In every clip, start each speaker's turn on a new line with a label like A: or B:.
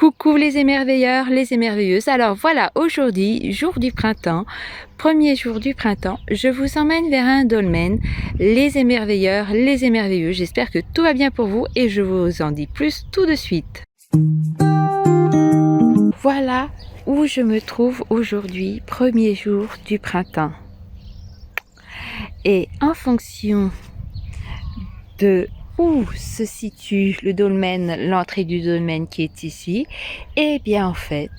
A: Coucou les émerveilleurs, les émerveilleuses. Alors voilà, aujourd'hui, jour du printemps, premier jour du printemps, je vous emmène vers un dolmen, les émerveilleurs, les émerveilleux. J'espère que tout va bien pour vous et je vous en dis plus tout de suite. Voilà où je me trouve aujourd'hui, premier jour du printemps. Et en fonction de où se situe le dolmen, l'entrée du dolmen qui est ici, et bien en fait,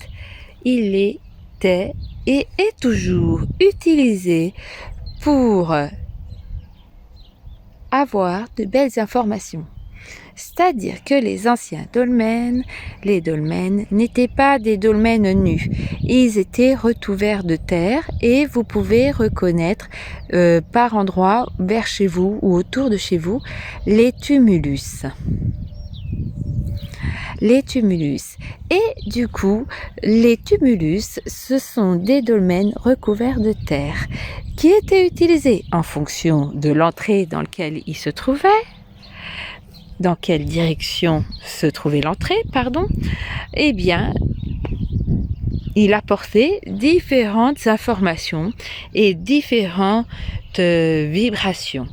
A: il était et est toujours utilisé pour avoir de belles informations. C'est-à-dire que les anciens dolmens, les dolmens n'étaient pas des dolmens nus. Ils étaient recouverts de terre et vous pouvez reconnaître par endroits vers chez vous ou autour de chez vous les tumulus. Les tumulus. Et du coup, les tumulus, ce sont des dolmens recouverts de terre qui étaient utilisés en fonction de l'entrée dans laquelle ils se trouvaient, dans quelle direction se trouvait l'entrée, eh bien, il apportait différentes informations et différentes vibrations,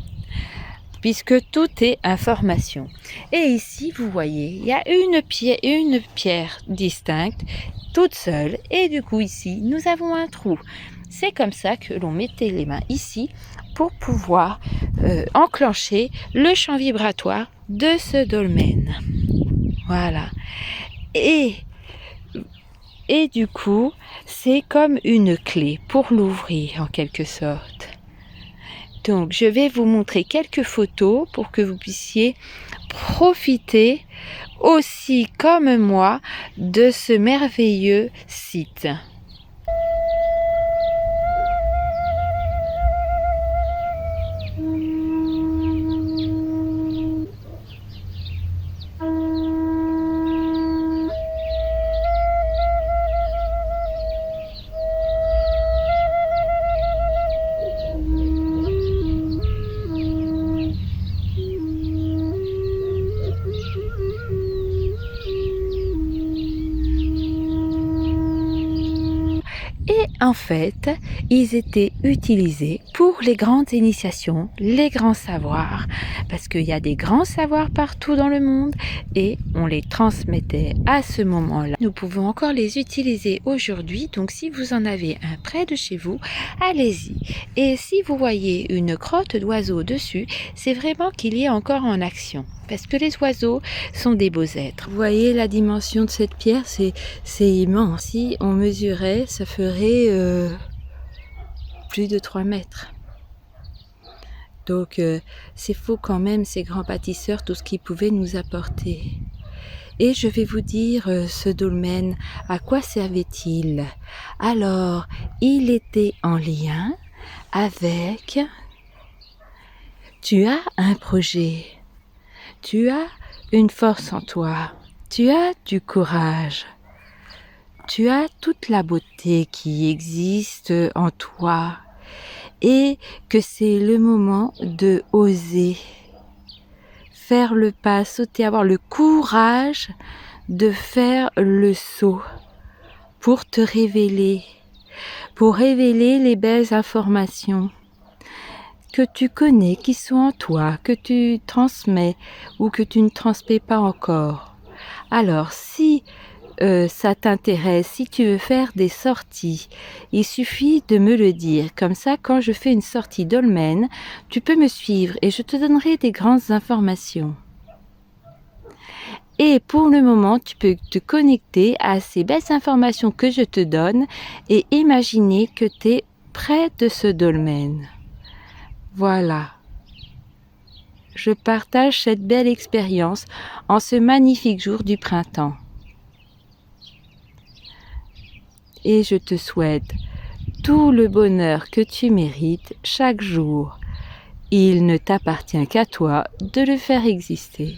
A: puisque tout est information. Et ici, vous voyez, il y a une pierre distincte, toute seule, et du coup ici, nous avons un trou. C'est comme ça que l'on mettait les mains ici pour pouvoir enclencher le champ vibratoire de ce dolmen. Voilà. Et du coup, c'est comme une clé pour l'ouvrir en quelque sorte. Donc, je vais vous montrer quelques photos pour que vous puissiez profiter aussi comme moi de ce merveilleux site. Et en fait, ils étaient utilisés pour les grandes initiations, les grands savoirs, parce qu'il y a des grands savoirs partout dans le monde et on les transmettait à ce moment-là. Nous pouvons encore les utiliser aujourd'hui, donc si vous en avez un près de chez vous, allez-y. Et si vous voyez une crotte d'oiseau dessus, c'est vraiment qu'il y est encore en action. Parce que les oiseaux sont des beaux êtres. Vous voyez la dimension de cette pierre, c'est immense. Si on mesurait, ça ferait plus de 3 mètres. Donc c'est faux quand même, ces grands bâtisseurs, tout ce qu'ils pouvaient nous apporter. Et je vais vous dire, ce dolmen, à quoi servait-il? Alors, il était en lien avec... Tu as un projet. Tu as une force en toi, tu as du courage, tu as toute la beauté qui existe en toi et que c'est le moment de oser faire le pas, sauter, avoir le courage de faire le saut pour te révéler, pour révéler les belles informations que tu connais, qui sont en toi, que tu transmets ou que tu ne transmets pas encore. Alors, si ça t'intéresse, si tu veux faire des sorties, il suffit de me le dire. Comme ça, quand je fais une sortie dolmen, tu peux me suivre et je te donnerai des grandes informations. Et pour le moment, tu peux te connecter à ces belles informations que je te donne et imaginer que tu es près de ce dolmen. Voilà, je partage cette belle expérience en ce magnifique jour du printemps. Et je te souhaite tout le bonheur que tu mérites chaque jour. Il ne t'appartient qu'à toi de le faire exister.